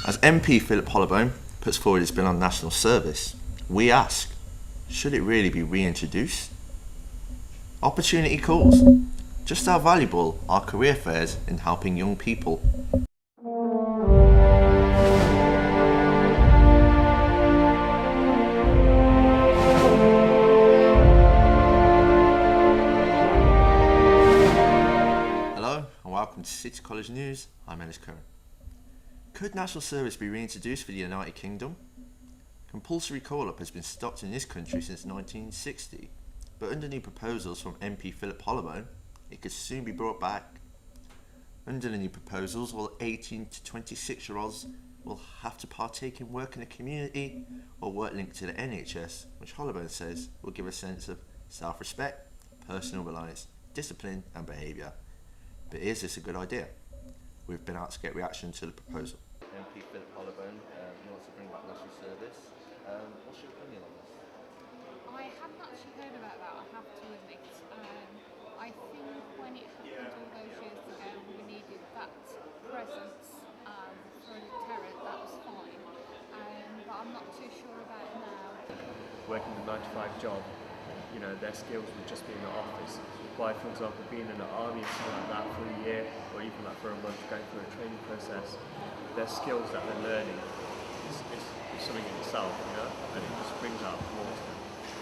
As MP Philip Hollowbone puts forward his bill on national service, we ask, should it really be reintroduced? Opportunity calls. Just how valuable are career fairs in helping young people? Hello and welcome to City College News. I'm Ellis Curran. Could national service be reintroduced for the United Kingdom? Compulsory call-up has been stopped in this country since 1960, but under new proposals from MP Philip Hollowbone, it could soon be brought back. Under the new proposals, all 18 to 26-year-olds will have to partake in work in the community or work linked to the NHS, which Hollowbone says will give a sense of self-respect, personal reliance, discipline and behaviour. But is this a good idea? We've been out to get reaction to the proposal. MP Philip Hollowbone wants to bring back national service. What's your opinion on this? I hadn't actually heard about that, I have to admit. I think when it happened all those years ago, we needed that presence for a deterrent, that was fine. But I'm not too sure about it now. Working a 9-to-5 job, you know, their skills would just be in the office. By, for example, being in the army or something like that for a year, or even like for a month, going through a training process, their skills that they're learning is something in itself, you know, and it just brings out more to them.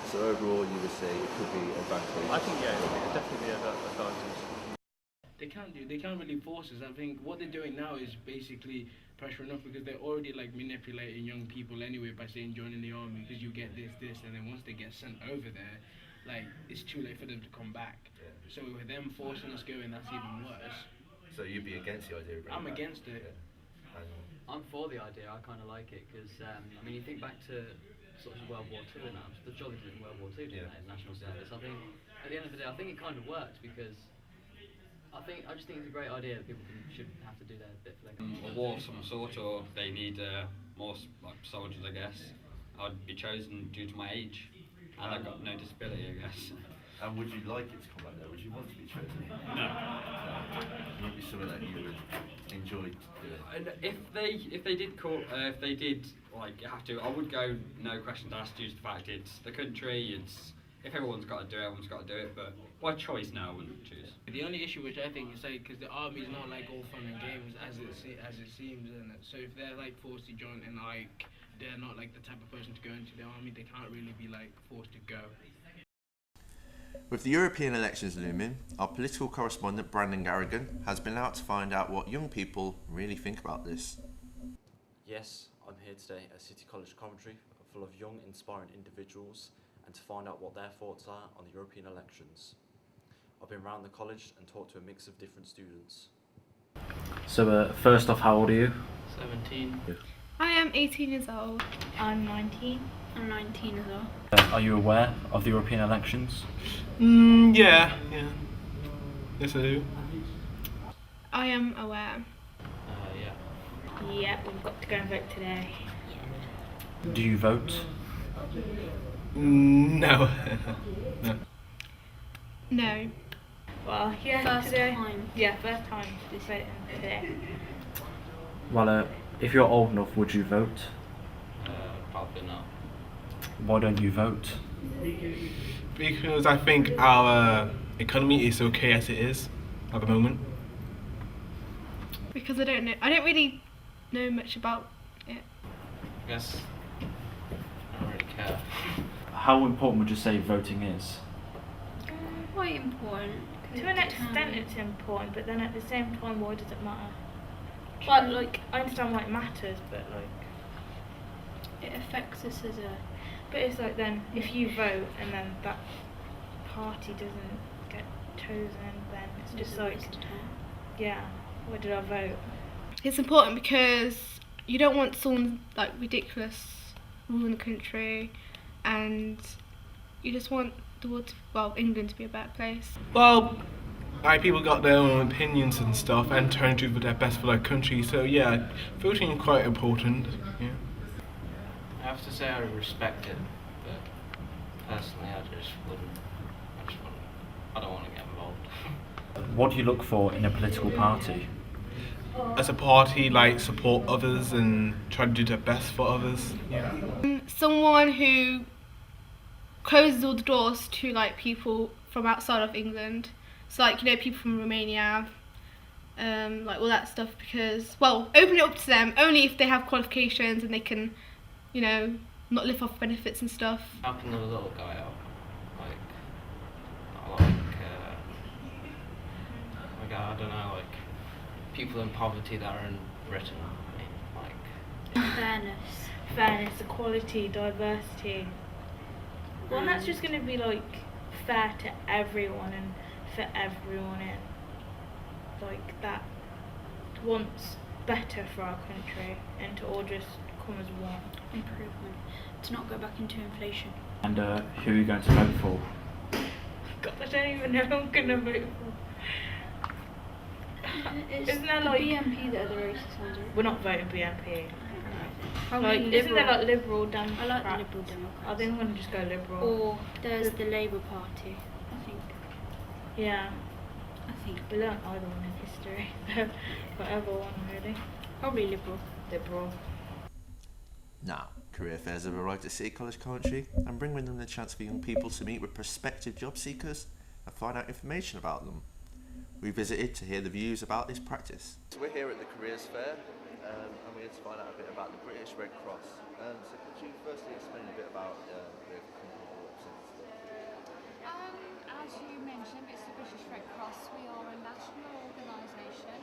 So overall, you would say it could be advantageous? I think, yeah, it'd definitely be an advantage. They can't really force us. I think what they're doing now is basically pressuring us because they're already like manipulating young people anyway by saying join in the army because you get this, and then once they get sent over there, like it's too late for them to come back. Yeah. So with them forcing us going, that's even worse. So you'd be against the idea of bringing I'm it back? against it. Yeah. I'm for the idea. I kind of like it because I mean, you think back to sort of World War II and that. The Jolly did in World War II, didn't they? National service. I think at the end of the day, I think it kind of worked because I just think it's a great idea that people should have to do their bit for their country. A war of some sort, or they need more like soldiers, I guess. I'd be chosen due to my age, and I've got no disability, I guess. And would you like it to come back there? Would you want to be chosen? No. It would be something that you would enjoy doing. And if they did like have to, I would go no questions asked due to the fact it's the country. It's if everyone's got to do it, everyone's got to do it. But by choice now, I wouldn't choose. The only issue which I think is like because the army is not like all fun and games as it seems, isn't it? So if they're like forced to join and like they're not like the type of person to go into the army, they can't really be like forced to go. With the European elections looming, our political correspondent Brandon Garrigan has been out to find out what young people really think about this. Yes, I'm here today at City College Coventry, full of young, inspiring individuals, and to find out what their thoughts are on the European elections. I've been around the college and talked to a mix of different students. So first off, how old are you? 17. I am 18 years old. I'm 19. I'm 19 as well. Are you aware of the European elections? Yeah. Yes, I do. I am aware. Yeah. Yeah, we've got to go and vote today. Do you vote? No. No. Well, yeah, First today. time. Yeah, first time voting today. Well, if you're old enough, would you vote? Probably not. Why don't you vote? Because I think our economy is okay as it is at the moment. Because I don't know. I don't really know much about it. I guess I don't really care. How important would you say voting is? Quite important. To an extent it's important, but then at the same time, why does it matter? But like, I understand why it matters, but like, It affects us as a... but it's like then, if you vote and then that party doesn't get chosen, then it's just like, yeah, why did I vote? It's important because you don't want someone like ridiculous ruling the country, and you just want the world to, well, England to be a better place. Well, people got their own opinions and stuff and trying to do their best for their country, so yeah, voting is quite important. Yeah. I have to say I respect it, but personally I just wouldn't. I don't want to get involved. What do you look for in a political party? as a party, like support others and try to do their best for others. Yeah. Someone who closes all the doors to like people from outside of England, so like people from Romania, like all that stuff, because open it up to them only if they have qualifications and they can, not live off benefits and stuff. Helping the little guy out, I don't know, like people in poverty that are in Britain, fairness, equality, diversity. One that's just going to be like fair to everyone and for everyone in, like that wants better for our country and to all just come as one. Improvement, to not go back into inflation. And who are you going to vote for? God, I don't even know who I'm going to vote for. Isn't there like BNP that are the racist ones? We're not voting BNP. Probably isn't there like Liberal Democrats? I like the Liberal Democrats. I think I'm gonna just go Liberal. Or there's the Labour Party, I think. Yeah. I think. We learnt either one in history. Whatever one really. Probably Liberal. Liberal. Now, career fairs have arrived at City College Coventry and bring with them the chance for young people to meet with prospective job seekers and find out information about them. We visited to hear the views about this practice. So we're here at the Careers Fair and we're here to find out a bit about the British Red Cross. So could you firstly explain a bit about the company you represent? As you mentioned, it's the British Red Cross. We are a national organisation.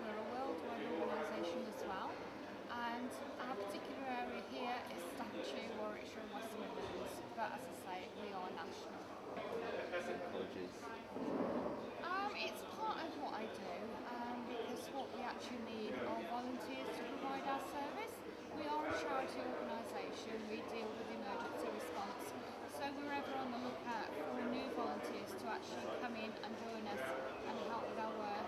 We're a worldwide organisation as well. And our particular area here is Staffordshire, Warwickshire and West Midlands. But as I say, we are national. It's part of what I do, because what we actually need are volunteers to provide our service. We are a charity organisation, we deal with emergency response, so we're ever on the lookout for new volunteers to actually come in and join us and help with our work.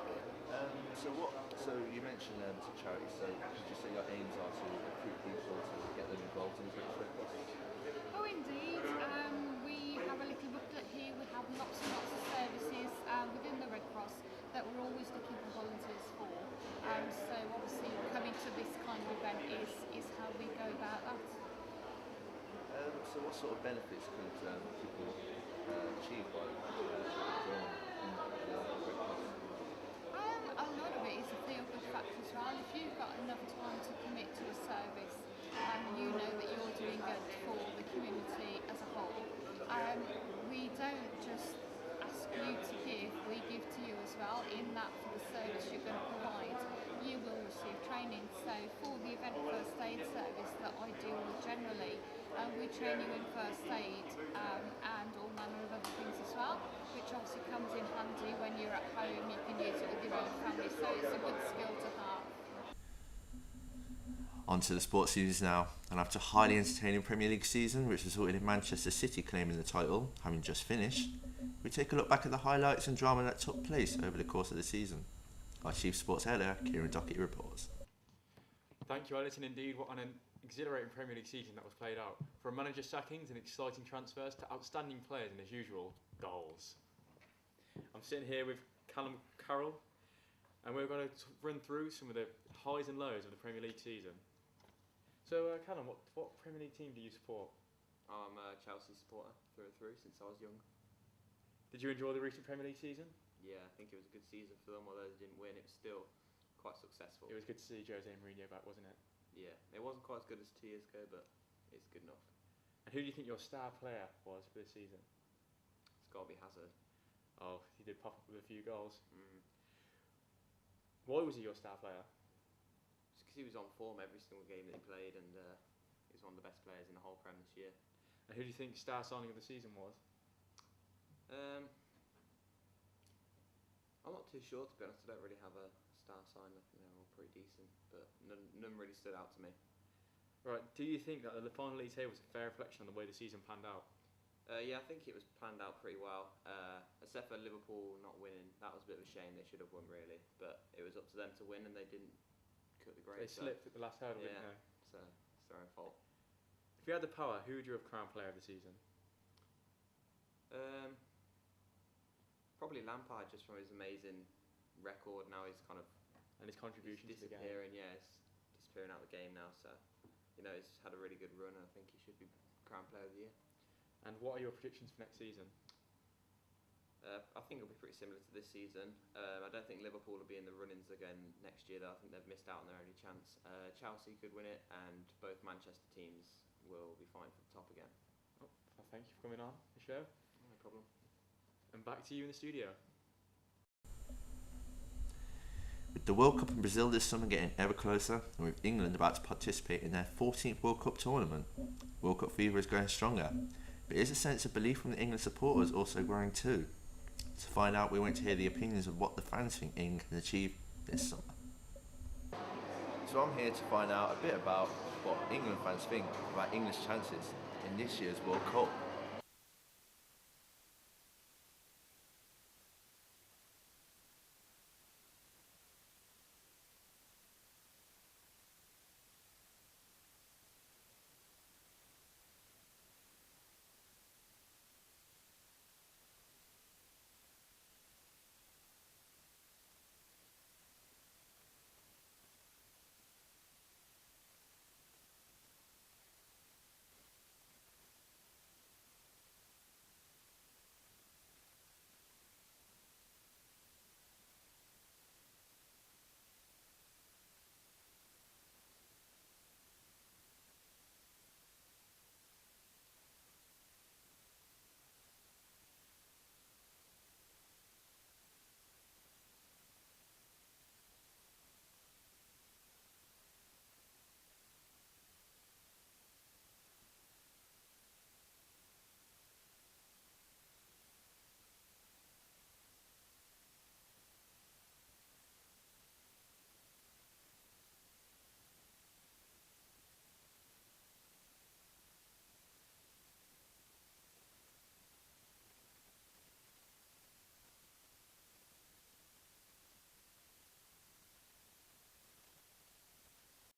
So you mentioned it's a charity, so could you say your aims are to recruit people to get them involved in the British Red Cross? Oh indeed, we have a little booklet here, we have lots and lots of services within the Red Cross that we're always looking for volunteers for. So obviously coming to this kind of event is how we go about that. So what sort of benefits could people achieve by joining in the Red Cross? A lot of it is a feel-good factor as well. If you've got enough time to commit to a service and you know that you're doing good for the community as a whole, we don't just ask you to give, we give to you as well. In that, for the service you're going to provide, you will receive training. So for the event first aid service that I deal with generally, we train you in first aid and all manner of other things as well, which obviously comes in handy when you're at home. You can use it with your own family, so it's a good skill to have. On to the sports news now, and after a highly entertaining Premier League season which resulted in Manchester City claiming the title, having just finished, we take a look back at the highlights and drama that took place over the course of the season. Our Chief Sports Editor, Kieran Doherty, reports. Thank you, Alison. Indeed, what an exhilarating Premier League season that was played out. From manager sackings and exciting transfers to outstanding players and, as usual, goals. I'm sitting here with Callum Carroll, and we're going to run through some of the highs and lows of the Premier League season. So, Callum, what Premier League team do you support? I'm a Chelsea supporter through and through since I was young. Did you enjoy the recent Premier League season? Yeah, I think it was a good season for them. Although they didn't win, it was still quite successful. It was good to see Jose Mourinho back, wasn't it? Yeah, it wasn't quite as good as 2 years ago, but it's good enough. And who do you think your star player was for this season? It's got to be Hazard. Oh, he did pop up with a few goals. Mm. Why was he your star player? Just because he was on form every single game that he played, and he was one of the best players in the whole Prem this year. And who do you think star signing of the season was? I'm not too sure, to be honest. I don't really have a star sign. I think they're all pretty decent, but none really stood out to me. Right, do you think that the final league table was a fair reflection on the way the season panned out? Yeah, I think it was planned out pretty well. Except for Liverpool not winning, that was a bit of a shame. They should have won, really, but it was up to them to win, and they didn't cut the grade. They slipped at the last hurdle, didn't they? So it's their own fault. If you had the power, who would you have crowned player of the season? Probably Lampard, just from his amazing record. Now he's kind of and his contribution to He's the game. disappearing, yeah, he's disappearing out of the game now. So, you know, he's had a really good run, and I think he should be crowned player of the year. And what are your predictions for next season? I think it'll be pretty similar to this season. I don't think Liverpool will be in the run-ins again next year, though. I think they've missed out on their only chance. Chelsea could win it, and both Manchester teams will be fighting for the top again. Oh, thank you for coming on the show. No problem. And back to you in the studio. With the World Cup in Brazil this summer getting ever closer, and with England about to participate in their 14th World Cup tournament, World Cup fever is growing stronger. But is a sense of belief from the England supporters also growing too? To find out, we went to hear the opinions of what the fans think England can achieve this summer. So I'm here to find out a bit about what England fans think about England's chances in this year's World Cup.